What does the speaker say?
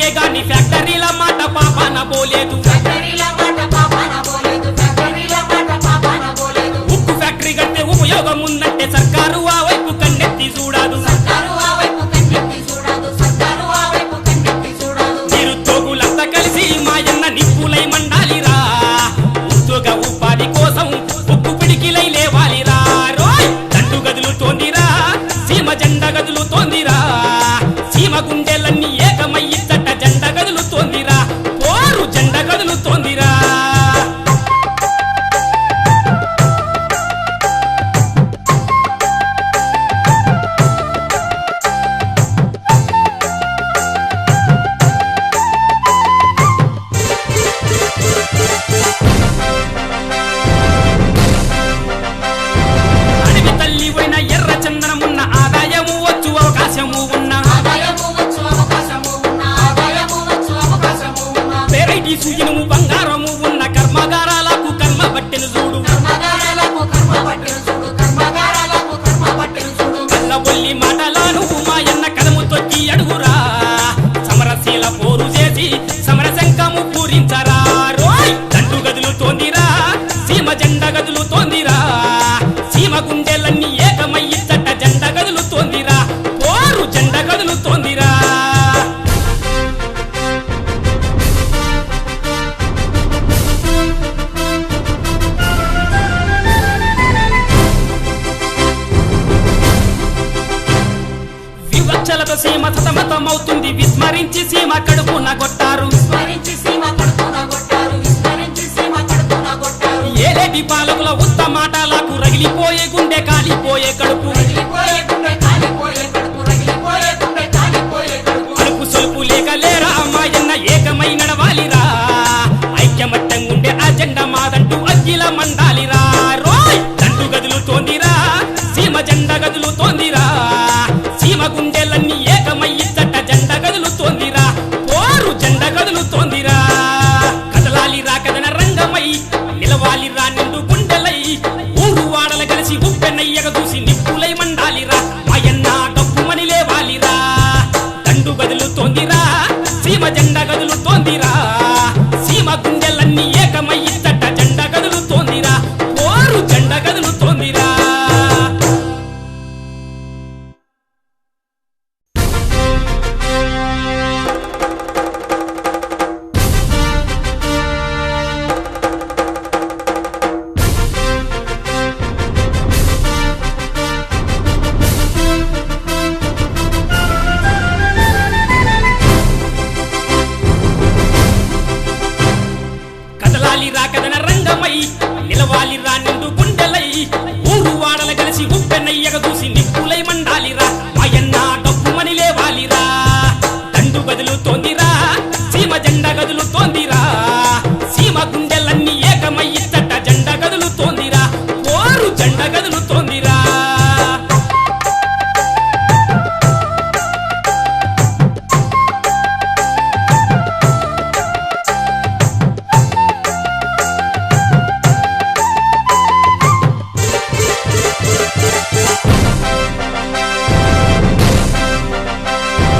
పోయే గాని ఫ్యాక్టరీల మాట పాపాన పోలేదు ఉక్కు ఫ్యాక్టరీ కడితే ఉపయోగం ఉందంటే సర్కారు ఆ వైపు కన్నెత్తి చూడదు నిరుద్యోగులంతా కలిసి మాయన్న నిప్పులై మండాలిరా ఉద్యోగ ఉపాధి కోసం ఉక్కు పిడికిలై లేవాలిరా రోయ్ దండు గదులుతోందిరా సీమ జెండ గదులుతోందిరా సీమ గుండెలన్నీ ఏకమయ్యి చట్ట జెండ గదులుతోందిరా పోరు జెండ గదులుతోందిరా అడవి తల్లి పోయిన ఎర్ర చందనమున్న ఆదాయము వచ్చు అవకాశము ఉన్న వెరైటీ సుయినము బంగారము ఉన్న కర్మగారాలకు కర్మ బట్టెను చూడు కళ్ళబొల్లి మాటలాను మాయన్న కదము తొక్కి అడుగురా సమరశీల పోరు చేసి సమరశంకము పూరించరా రోయ్ దండు గదులుతోందిరా సీమ జెండ గదులుతోందిరా సీమ గుండెలన్నీ ఏకమయ్యి చట్ట జెండ గదులుతోందిరా పోరు జెండ గదులుతోందిరా వివక్షలతో సీమ సతమతమవుతుంది విస్మరించి సీమ కడుపున కొట్టారు ఏలేటి పాలకుల ఉత్త మాటలకు రగిలిపోయే గుండె కాలిపోయే కడుపు అడుపు సొలుపు లేక లేరా మాయన్న ఏకమై నడవాలిరా